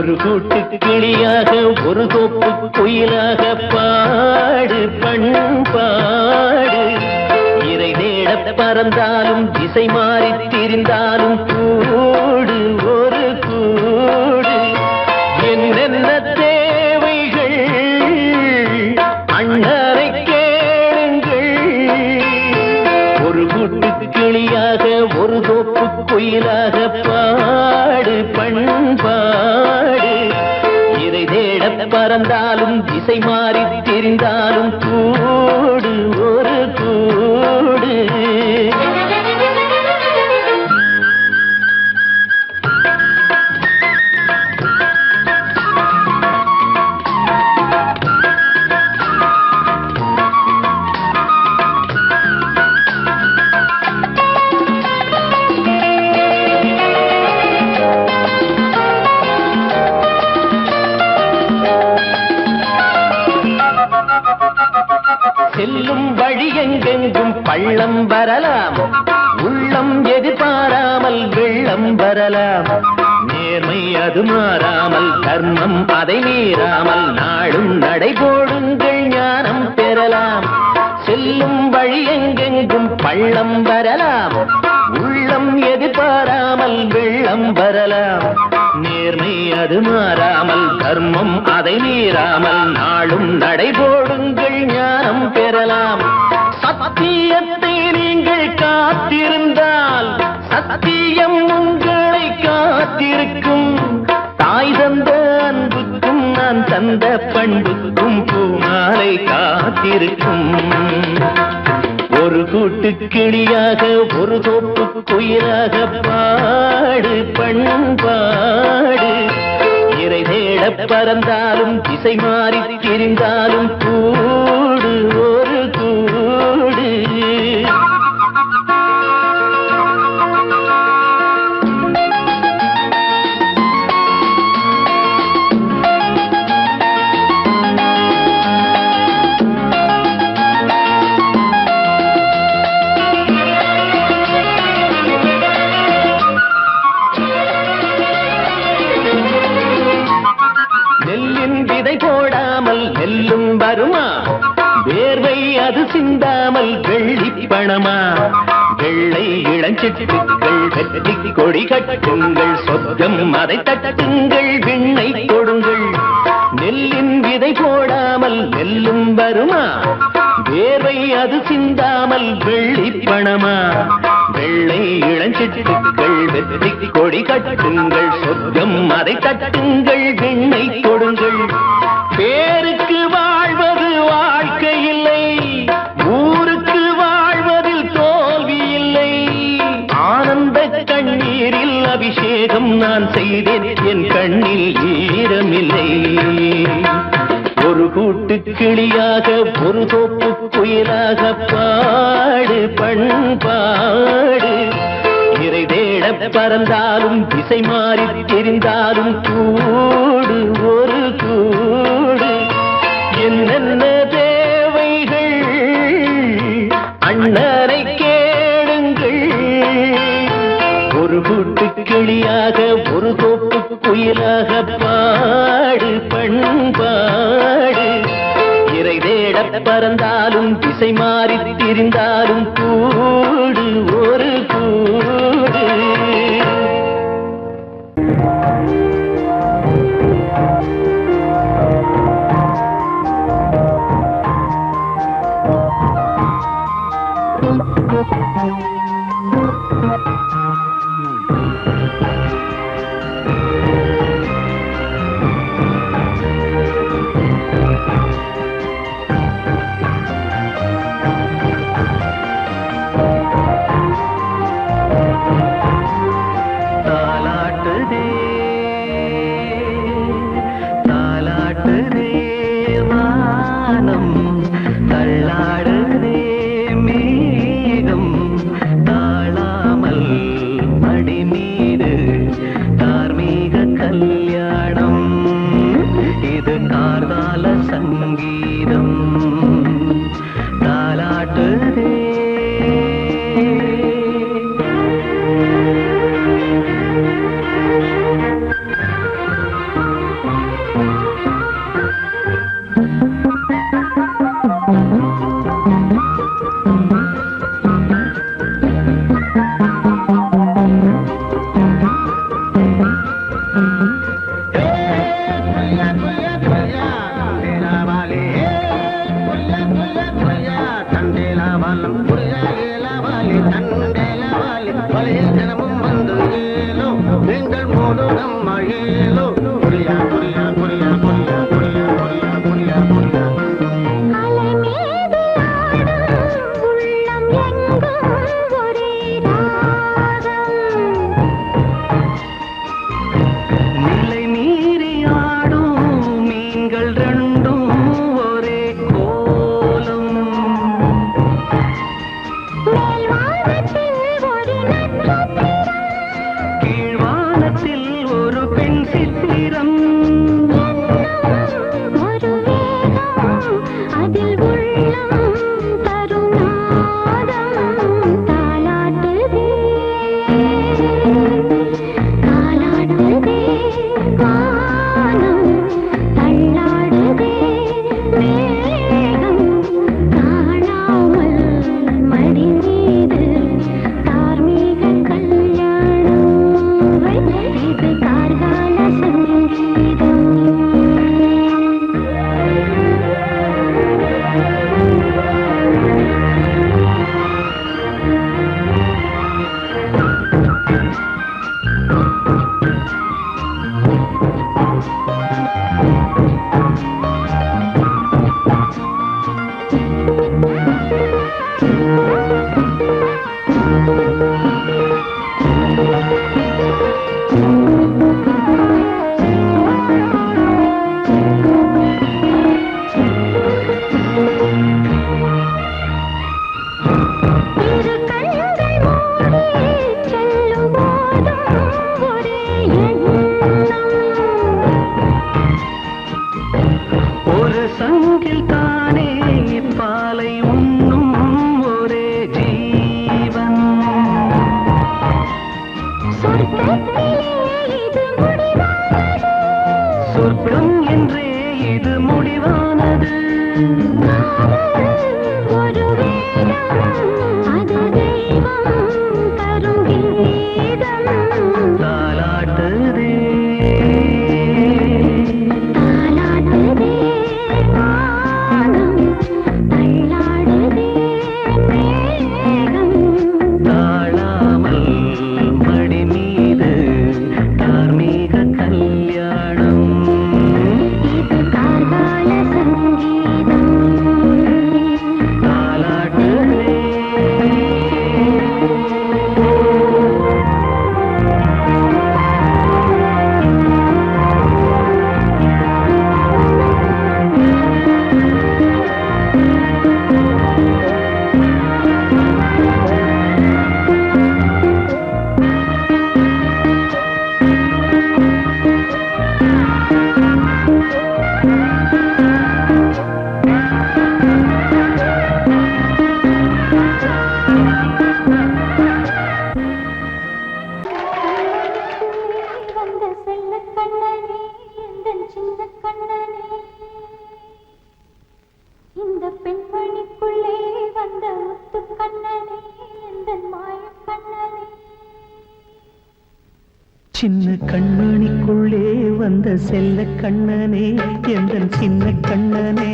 ஒரு கூட்டு கிளியாக ஒரு தோப்பு குயிலாக பாடு பண்பாடு. இறை தேட பறந்தாலும் திசை மாறி திரிந்தாலும் கூடு ஒரு கூடு. என்னென்ன தேவைகள் அண்ணரை கேளுங்கள். ஒரு கூட்டு கிளியாக ஒரு தோப்பு குயிலாக பாடு பண்பாடு. இறை தேட பறந்தாலும் திசை மாறி தெரிந்தாலும் கூடு ஒரு கூடு. செல்லும் வழி எங்கெங்கும் பள்ளம் வரலாம், உள்ளம் எதிர்பாராமல் வெள்ளம் வரலாம். நேர்மை அது மாறாமல் தர்மம் அதை மீறாமல் நாடும் நடைபோடுங்கள் ஞானம் பெறலாம். செல்லும் வழி எங்கெங்கும் பள்ளம் வரலாம், உள்ளம் எதிர்பாராமல் வெள்ளம் வரலாம். நேர்மை அது மாறாமல் தர்மம் அதை மீறாமல் நாளும் நடைபோடுங்கள் ஞானம் பெறலாம். சத்தியத்தை நீங்கள் காத்திருந்தால் சத்தியம் உங்களை காத்திருக்கும். தாய் தந்த அன்புக்கும் நான் தந்த பண்புக்கும் பூமாலை காத்திருக்கும். ஒரு கூட்டு கிளியாக ஒரு தோப்பு குயிலாக பாடு பண்பாடு. இறை தேட பறந்தாலும் திசை மாறி திரிந்தாலும் கூடு ஒரு கூடு. போடாமல் நெல்லும் வருமா, வேர்வை அது சிந்தாமல் வெள்ளி பணமா. வெள்ளை இளஞ்சிட்டுக்கள் வெற்றி கொடி கட்டுங்கள், சொர்க்கம் அதை தட்டுங்கள், விண்ணை கொடுங்கள். நெல்லின் விதை போடாமல் நெல்லும் வருமா, வேர்வை அது சிந்தாமல் வெள்ளி பணமா. வெள்ளை இளஞ்சிட்டுக்கள் வெற்றி கொடி கட்டுங்கள், சொர்க்கம் அதை தட்டுங்கள், விண்ணை கொடுங்கள். பேருக்கு வாழ்வது வாழ்க்கை இல்லை, ஊருக்கு வாழ்வதில் தோல்வி இல்லை. ஆனந்த கண்ணீரில் அபிஷேகம் நான் செய்தேன், என் கண்ணில் ஈரமில்லை. ஒரு கூட்டு கிளியாக ஒரு தோப்பு குயிலாக பாடு பண்பாடு. இறை தேட பறந்தாலும் திசை மாறி தெரிந்தாலும் கூடு ஒரு கூடு. என்னென்ன தேவைகள் அண்ணரை கேளுங்கள். ஒரு கூட்டு கிளியாக ஒரு தோப்பு குயிலாக பாடு பண்பாடு. இறை தேட பறந்தாலும் திசை மாறி திரிந்தாலும் கூடு ஒரு கூடு. தள்ளாடுதே மேகம் தாழாமல் ஏலவாலி தண்டேலவாலி வலையில் தினமும் வந்து ஏலோ எங்கள் மோடு நம்ம ஏலோ புரியா புரியா புரியா புரியா புரியா புரியா புரியா புரியா நிலை மீறி ஆடும் மீன்கள் ரெண்டும் ஒரே கோலம் கீழ்வானத்தில் ஒரு பெண் சித்திரம் அதில் உள்ளம் தருநாதம் தாலாட்டுதே தாலாட்டுதே வானம் தள்ளாடுதே மேகம் காணாமல் மடி மீது தார்மீக கல்யாணம் இது கார்கால சங்கீதம் இரு கண்கள் மூடி செல்லும் போதும் ஒரே எண்ணம் ஒரு சங்கில் தானே பாலை உண்ணும் ஒரே ஜீவன் சொர்க்கத்திலே இது முடிவானது சொர்க்கம் என்றே இது முடிவானது ஒரு வேதம் அது தெய்வம் தரும் கீதம் தாலாட்டுதே தாலாட்டுதே வானம் தள்ளாடுதே மேகம் தாழாமல் மடி மீது தார்மீக கல்யாணம் இது கார்கால சங்கீதம் தாலாட்டுதே வந்த செல்ல கண்ணனே எந்தன் சின்ன கண்ணனே இந்த பெண்மணிக்குள்ளே வந்த முத்து கண்ணனே எந்தன் மாய கண்ணனே சின்ன கண்மணிக்குள்ளே வந்த செல்ல கண்ணனே எந்தன் சின்ன கண்ணனே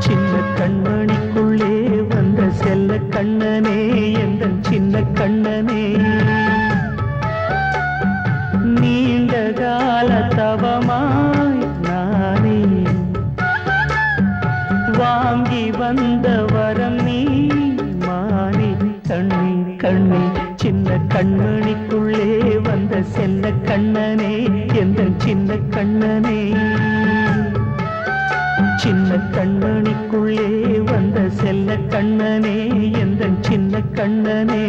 சின்ன கண்மணிக்குள்ளே வந்த செல்ல கண்ணனே எந்தன் சின்ன கண்ணனே நீண்ட கால தவமாய் நானே வாங்கி வந்த வரம் நீ மானே கண்ணே கண்ணே சின்ன கண்மணிக்குள்ளே வந்த செல்ல கண்ணனே எந்தன் சின்ன கண்ணனே சின்ன கண்மணிக்குள்ளே வந்த செல்ல கண்ணனே எந்தன் சின்ன கண்ணனே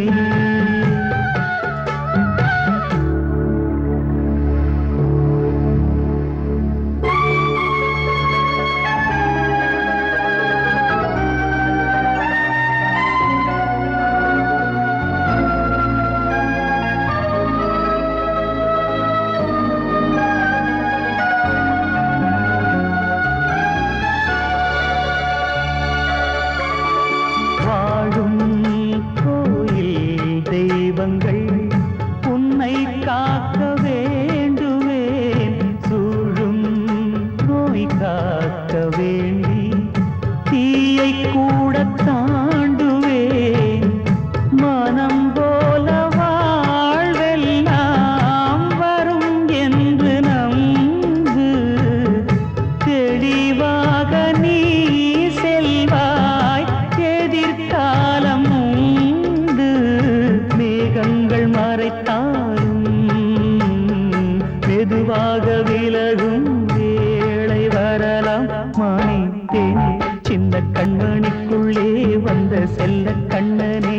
மெதுவாக விலகும் வேளை வரலாம் மானே தேனே சின்ன கண்மணிக்குள்ளே வந்த செல்ல கண்ணனே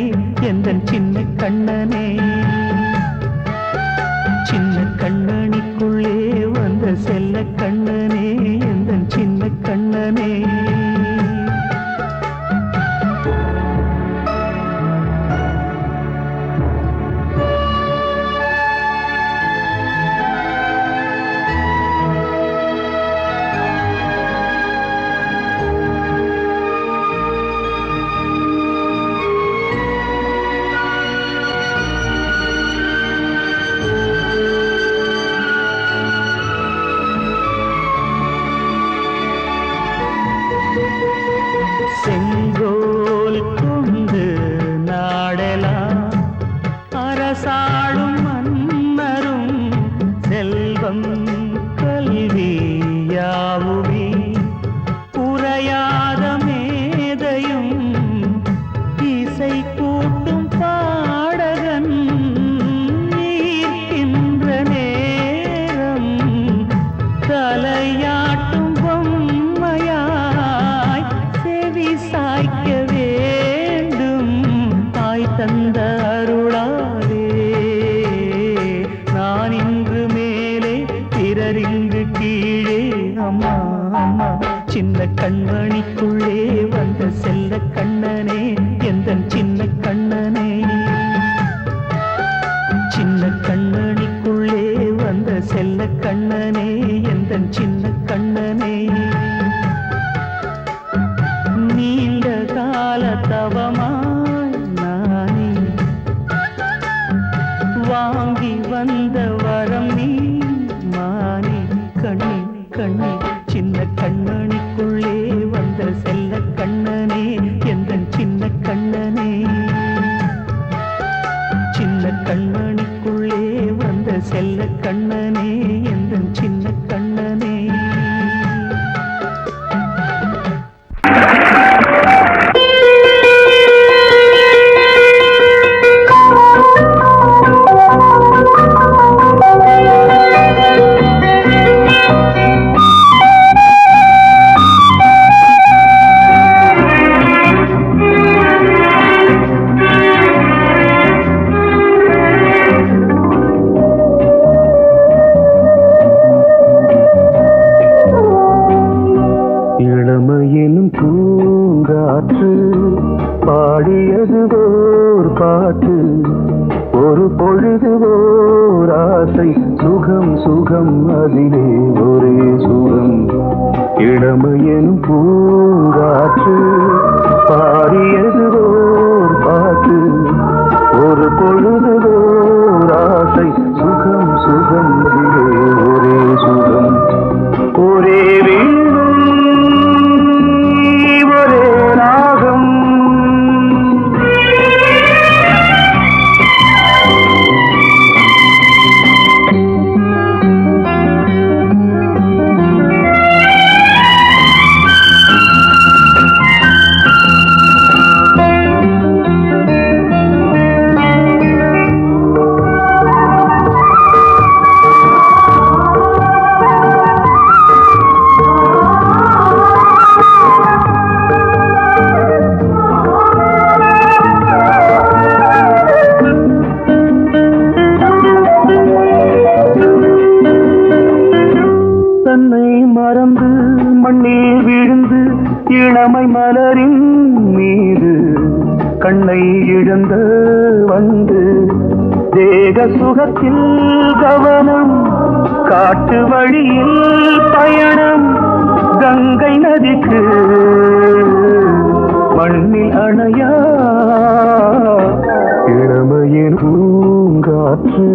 எந்தன் சின்ன கண்ணனே சின்ன கண்ணனிக்குள்ளே வந்த செல்ல கண்ணனே எந்தன் சின்ன கண்ணனே செங்கோல் கொண்டு நாடலாம் அரசாளும் மன்னரும் செல்வம் கல்வி யாவுமே உரையாத மேதையும் இசை கூட்டும் பாடகன் ஈர்க்கின்ற நேரம் தலையாட்டும் பொம்மையாய் செவி சாய்க்க வேண்டும் தாய் தந்த அருளாலே நான் இன்று மேலே பிறர் இங்கு கீழே அம்மா அம்மா சின்ன கண்மணிக்குள்ளே வந்த செல்ல கண்ணனே எந்தன் சின்ன கண்ணனே சின்ன கண்ணனிக்குள்ளே வந்த செல்ல கண்ணனே எந்தன் சின்ன கண்ணனே நீண்ட கால தவமாய் நானே வாங்கி வந்த வரம் நீ மானே கண்ணே கண்ணே சின்ன கண்ணனிக்குள்ளே வந்த செல்ல கண்ணனே எந்தன் சின்ன கண்ணனே சின்ன கண்ணனிக்குள்ளே வந்த செல்ல கண்ணனே எந்தன் சின்ன கண்ணனே இளமையெனும் பூங்காற்று பாடியது ஓர் பாட்டு ஒரு பொழுது ஓர் ஆசை சுகம் சுகம் அதிலே ஒரே சுகம் இளமையெனும் பூங்காற்று பாடியது ஓர் பாட்டு ஒரு பொழுது ஓர் ஆசை சுகம் சுகம் அதிலே ஒரே சுகம் ஒரே மண்ணில் விழுந்து இளமை மலரின் மீது கண்ணை இழந்த வந்து தேக சுகத்தில் கவனம் காட்டு வழியில் பயணம் கங்கை நதிக்கு மண்ணில் அணையா இளமையின் பூங்காற்று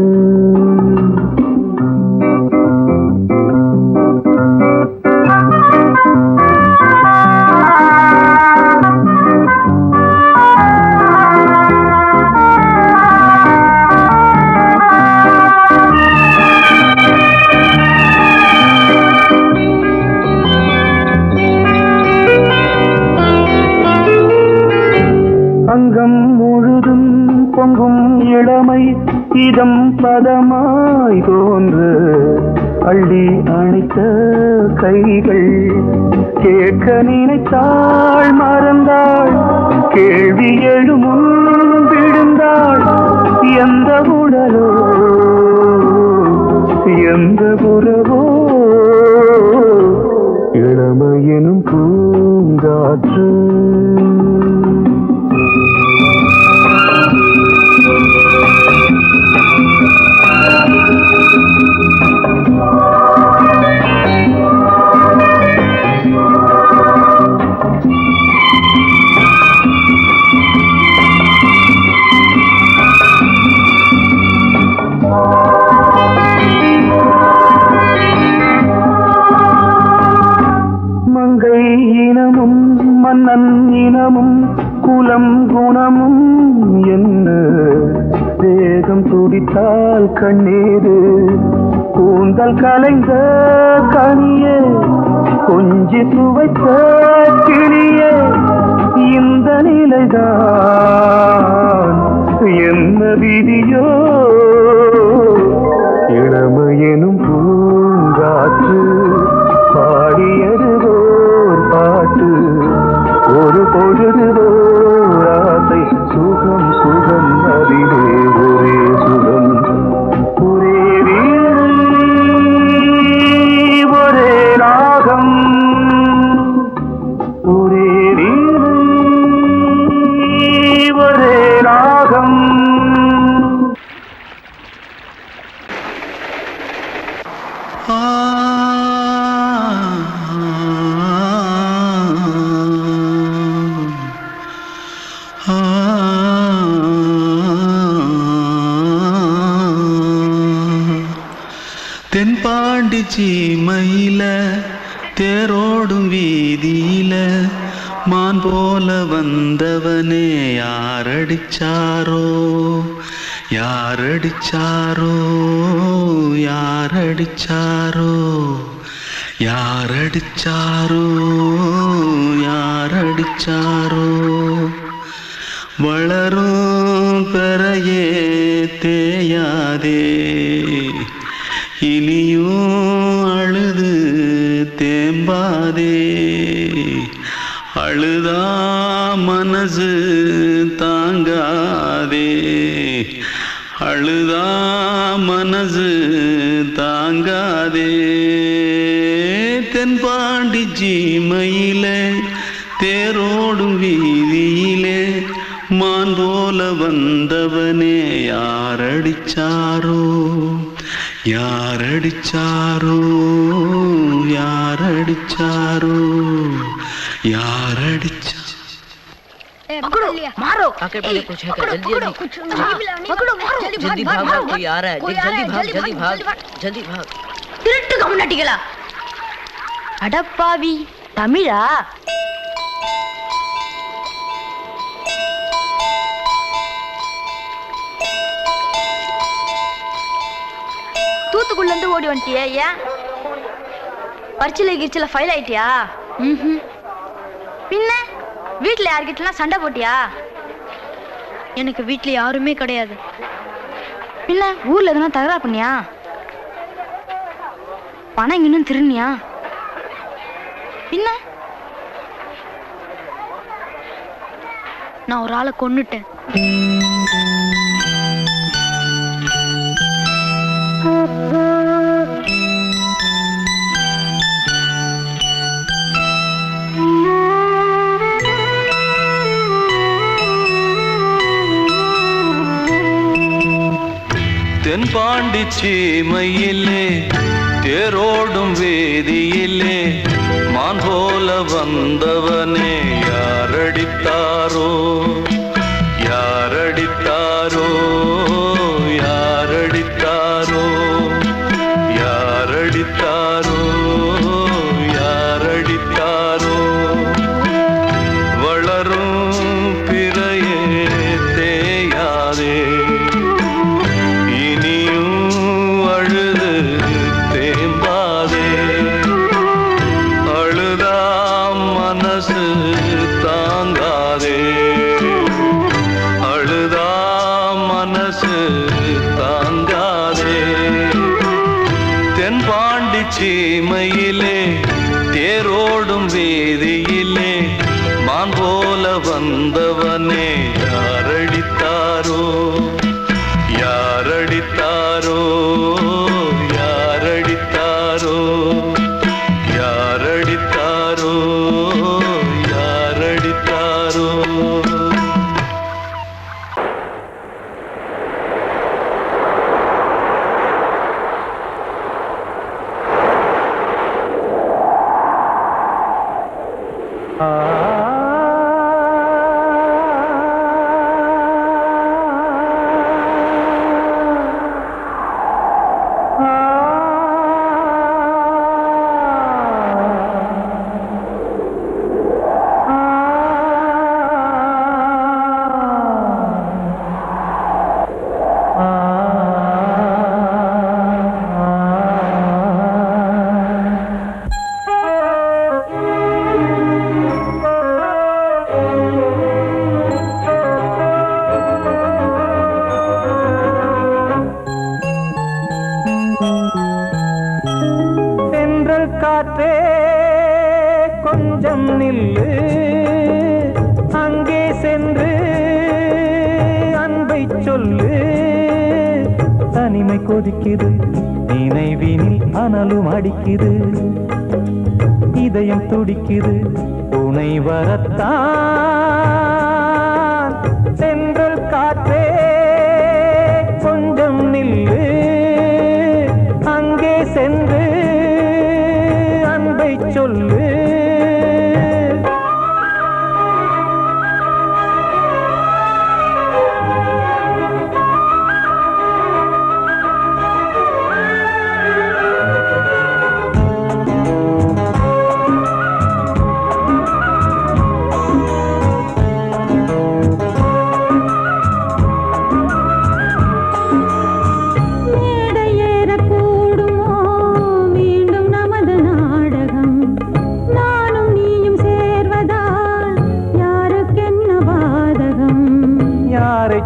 அங்கம் முழுதும் பொங்கும் இளமை இதம் பதமாய் தோன்று அள்ளி அணைத்த கைகள் கேட்க நினைத்தாள் மறந்தாள் கேள்வி எழுமுன் விழுந்தாள் எந்த உடலோ எந்த உறவோ இளமையெனும் பூங்காற்று இனமும் மன்னன் இனமும் குலம் குணமும் என்ன வேகம் துடித்தால் கண்ணீரு கூந்தல் கலைந்த கனியே கொஞ்சி துவைத்த கிளியே இந்த நிலைதான் என்ன விதியோ இளமையெனும் பூங்காற்று பாடியதுவோர் பாட்டு ஒரு பொழுதுவோர் ஆசை சுகம் சுகம் அதிலே ஒரே சுகம் ஒரே வீடு ஒரே ராகம் ஒரே வீடு ஒரே ராகம். தென்பாண்டி சீமையில தேரோடும் வீதியில மான் போல வந்தவனே யாரடிச்சாரோ யாரடிச்சாரோ யாரடிச்சாரோ யாரடிச்சாரோ யாரடிச்சாரோ வளரும் பெறையே தேயாதே இனியும் அழுது தேம்பாதே அழுதா மனசு தாங்காதே அழுதா மனசு தாங்காதே தென்பாண்டி சீமையிலே தேரோடும் வீதியிலே மான் போல வந்தவனே யாரடிச்சாரோ யாரடிச்சாரோ யாரடிச்சாரோ यारडिचा पकड़ो मारो आके पहले कुछ है क्या जल्दी जल्दी पकड़ो मारो जल्दी भाग कोई आ रहा है जल्दी भाग जल्दी भाग திருட்டு கம்முனட்டிகளா அடப்பாவி தமிழா தூத்துக்குள்ள இருந்து ஓடி வந்துட்டியா ஏன் பரிச்சையில கிரிச்சல ஃபைல் ஆயிட்டியா பின்ன வீட்டுல யார்கிட்டலாம் சண்டை போட்டியா எனக்கு வீட்டுல யாருமே கிடையாது பின்ன ஊர்ல எதுனா தகராறு பண்ணியா பணம் இன்னும் திருநியா பின்ன நான் ஒரு ஆளை கொன்னுட்டேன் தென்பாண்டி சீமையிலே தேரோடும் வேதியிலே மான் போல வந்தவனே யாரடித்தாரோ யாரடித்தாரோ யாரடித்தாரோ யாரடித்தாரோ யாரடித்தாரோ வளரும் பிறையே தேயாதே தாங்காதே பாண்டி சீமையிலே தேரோடும் வீதியிலே மான் போல வந்தவனே யாரடித்தாரோ யாரடித்தாரோ யாரடித்தாரோ யாரடித்தாரோ யாரடித்தாரோ காற்றே கொஞ்சம் நில்லு அங்கே சென்று அன்பை சொல்லு தனிமை கொதிக்குது நினைவினில் அனலும் அடிக்குது இதயம் துடிக்குது துணை வரத்தான் சென்றல் காற்றே கொஞ்சம் நில்லு அங்கே சென்று அன்பை சொல்லு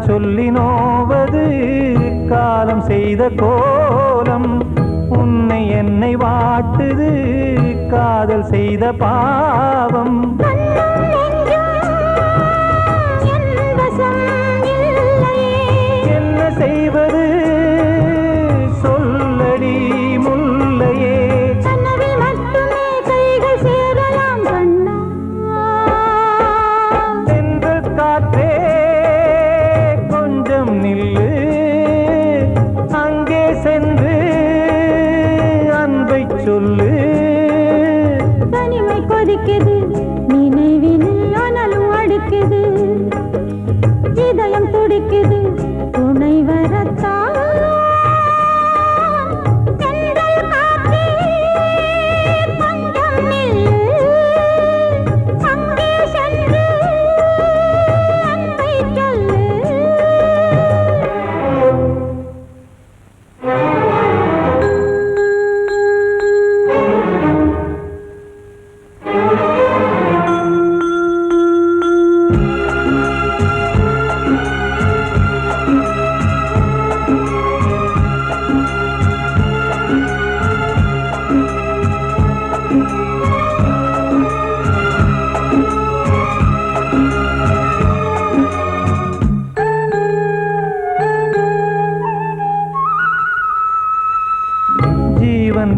சொல்லி நோவது காலம் செய்த கோலம் உன்னை என்னை வாட்டுது காதல் செய்த பாவம் என்ன செய்வது சொல்லடி முல்லையே சென்று காற்றே நில்லு அங்கே சென்று அன்பை சொல்லு தனிமை கொதிக்குது நினைவினில் அனலும் அடிக்குது இதயம் துடிக்குது துணை வரத்தான்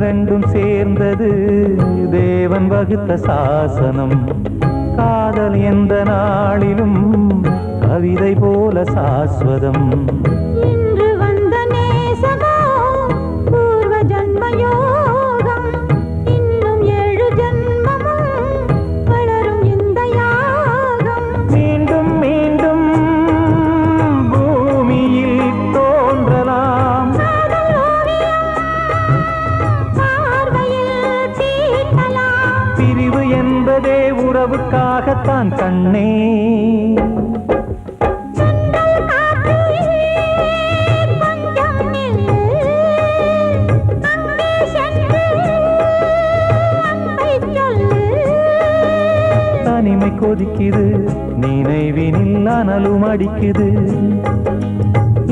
ரெண்டும் சேர்ந்தது தேவன் வகுத்த சாசனம் காதல் எந்த நாளிலும் கவிதை போல சாஸ்வதம் இன்று வந்த நேசமோ பூர்வ ஜன்மயோகம் இன்னும் 7 ஜன்மமும் வளரும் இந்த யாகம் மீண்டும் மீண்டும் பூமியில் தோன்றலாம் பிரிவு என்பதே உறவுக்காகத்தான் கண்ணே தனிமை கொதிக்குது நினைவினில் அனலும் அடிக்குது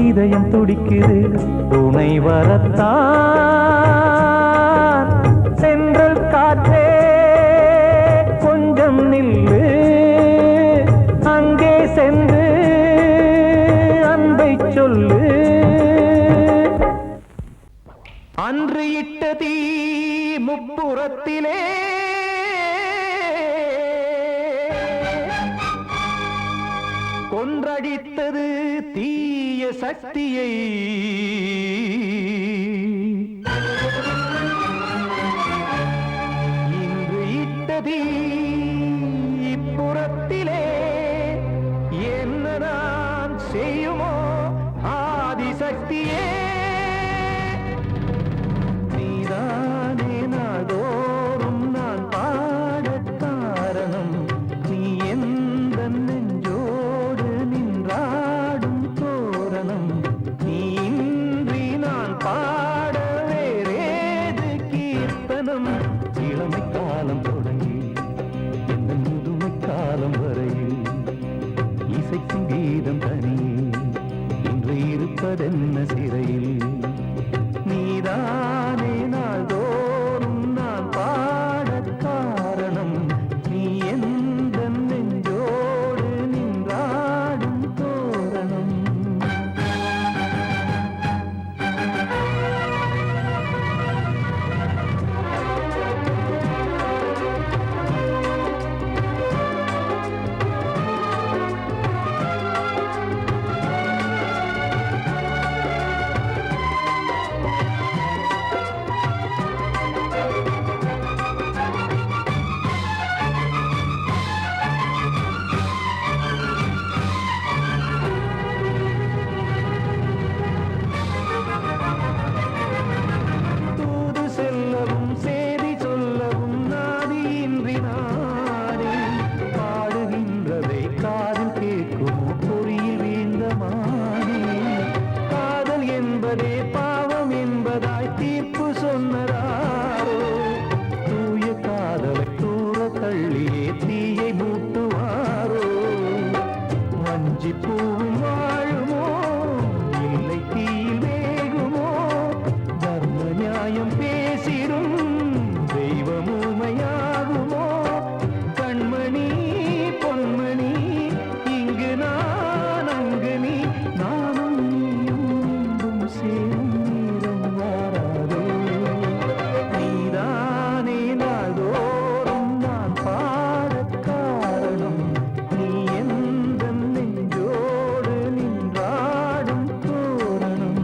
இதயம் துடிக்குது துணை வரத்தான் இட்ட தீ முப்புறத்திலே கொன்றடித்தது தீய சக்தியை இன்று இட்ட தீ இப்புறத்திலே என்னதான் செய்யுமோ ஆதிசக்தியே நீதானே நாள்தோறும் நான் பாடக் காரணம் நீ எந்த நெஞ்சோடு நின்றாடும் தோரணம் நீ இன்றி நான் பாட வேறேது கீர்த்தனம் இளமை காலம் தொடங்கி இந்த முதுமை காலம் வரையில் இசைக்கும் கீதம் தனியே இன்று இருப்பதென்ன சிறையில் நீதானே நாள்தோறும் நான் பாடக் காரணம் நீ எந்த நெஞ்சோடு நின்றாடும் தோரணம் பூவும் வாழுமோ இல்லை தீயில் வேகுமோ தர்ம நியாயம் பேசிடும் தெய்வம் ஊமையாகுமோ கண்மணி பொன்மணி இங்கு நான் அங்கு நீ நானும் நீயும் மீண்டும் சேரும் நேரம் வாராதோ நீதானே நாள்தோறும் நான் பாடக் காரணம் நீ எந்த நெஞ்சோடு நின்றாடும் தோரணம்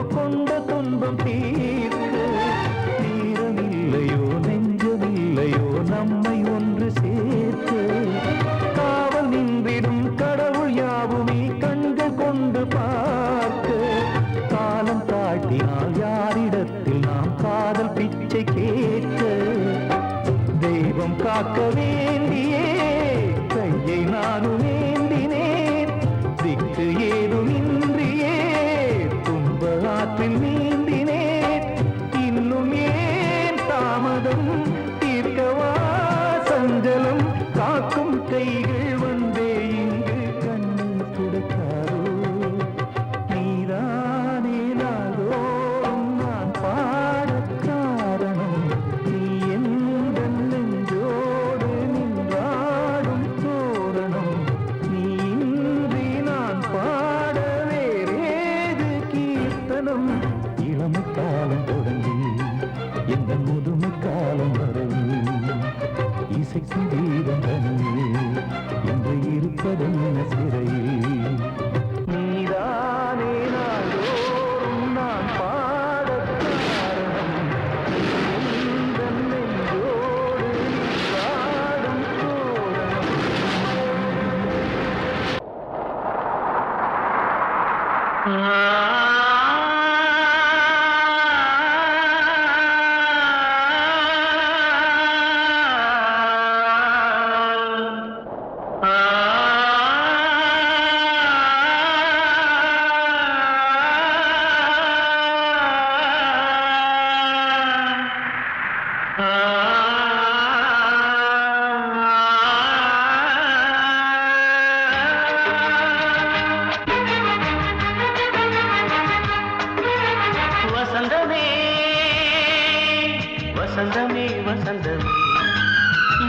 கொண்ட துன்பம் தீர்க்க நேரமில்லையோ நெஞ்சமில்லையோ நம்மை ஒன்று சேர்க்க காவல் நின்றிடும் கடவுள் யாவுமே கண்கள் கொண்டு பார்க்க காலம் காட்டினால் யாரிடத்தில் நாம் காதல் பிச்சை கேட்க தெய்வம் காக்க வேண்டியே கையை நானும் வேண்டினேன் திக்கு ஏதும் இன்றியே ஆற்றில் நீந்தினேன் இன்னும் ஏன் தாமதம் தீர்க்கவா சஞ்சலம் காக்கும் கைகள் வந்தே இங்கு கண்ணீர் துடைக்காரோ நீதானே நாள்தோறும் நான் பாடக் காரணம் நீ எந்த நெஞ்சோடு நின்றாடும் தோரணம் நீ இன்றி நான் பாட வேறேது கீர்த்தனம் இளமை காலம் தொடங்கி எந்த முதுமை காலம் வரையில் இசைக்கு வீதம் தனியே என்று இருப்பதென்ன சிறையில் நீதானே நாள்தோறும் நான் பாடக் காரணம் எந்த நெஞ்சோடு நின்றாடும் தோரணம்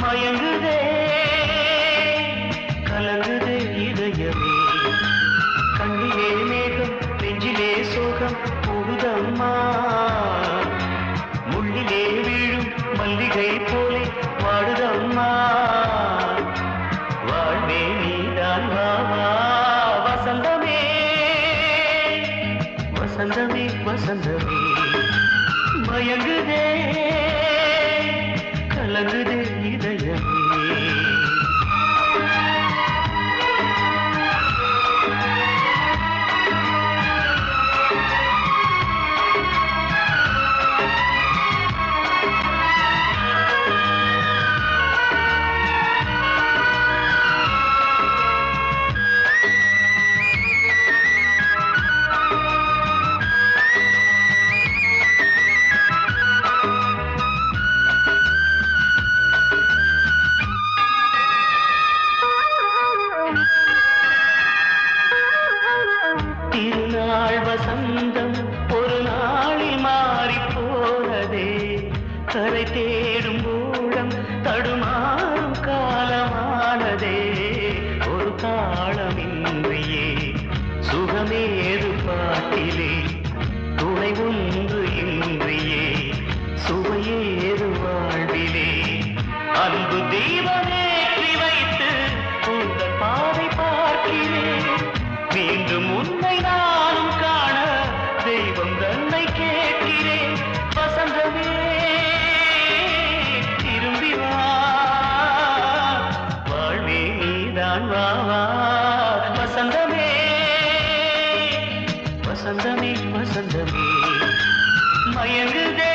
மயங்குதே கலங்குதே இதயமே கண்ணிலே மேகம் நெஞ்சிலே சோகம் கூடுதம்மா முள்ளிலே வீழும் மல்லிகை போலே வாடுதம்மா வாழ்வே நீதான் வாவா வசந்தமே வசந்தமே வசந்தமே மயங்குதே கலங்குதே இதயமே திருநாள் வசந்தம் ஒரு நாளில் மாறி போனதே கரை தேடும் ஊழம் தடுமாறும் காலமானதே ஒரு தாளமின்றியே சுகமேது பாட்டிலே துணை ஒன்று இன்றியே சுவையேது வாழ்விலே அன்பு தீபமேற்றி வைத்து உங்கள் பாதை பார்க்கிறேன் மீண்டும் உன்னை நானும் காண தெய்வம் தன்னை கேட்கிறேன் வசந்தமே திரும்பி வா வாழ்வே நீதான் வா வா வசந்தமே வசந்தமே வசந்தமே மயங்குதே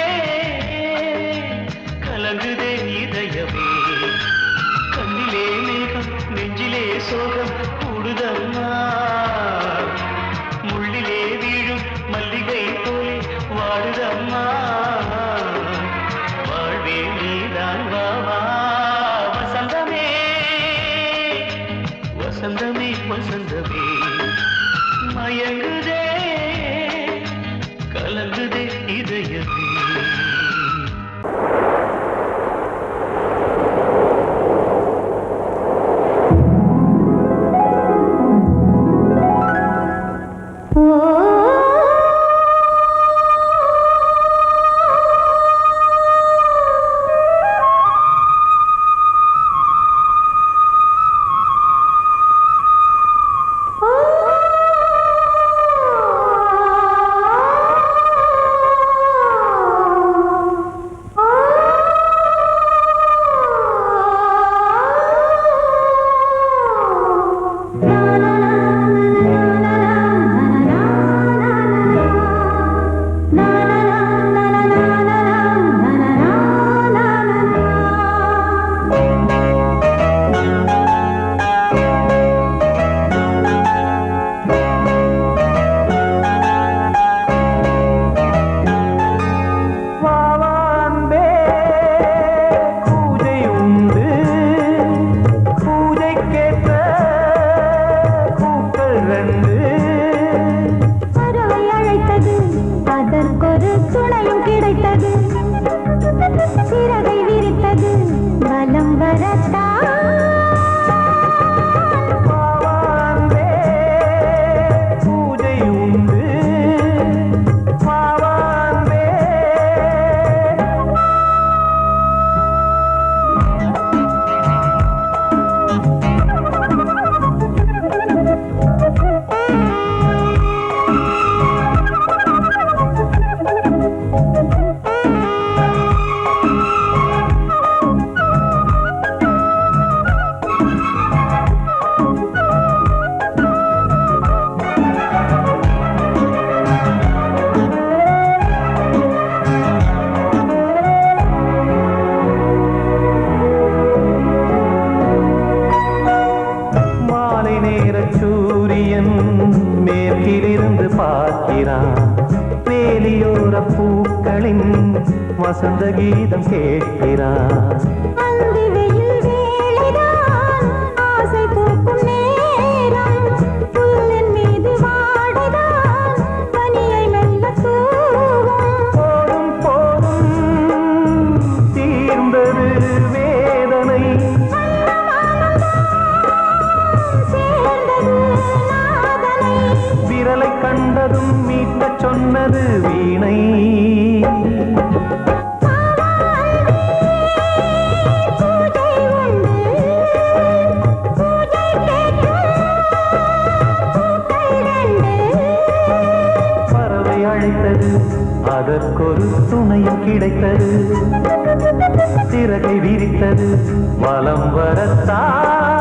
கலங்குதே இதயமே கண்ணிலே மேகம் நெஞ்சிலே சோகம் கூடுதம்மா முள்ளிலே வீழும் மல்லிகை போலே வாடுதம்மா வாழ்வே நீதான் வா வா வசந்தமே வசந்தமே வசந்தமே மயங்குதே கலங்குதே இதயமே வசந்த கீதம் கேட்கிறார். போதும் போதும் தீர்ந்தது வேதனை ஒலித்தது வீணை. பறவை அழைத்தது, அதற்கொரு துணையும் கிடைத்தது. சிறகை விரித்தது, வலம் வரத்தான்.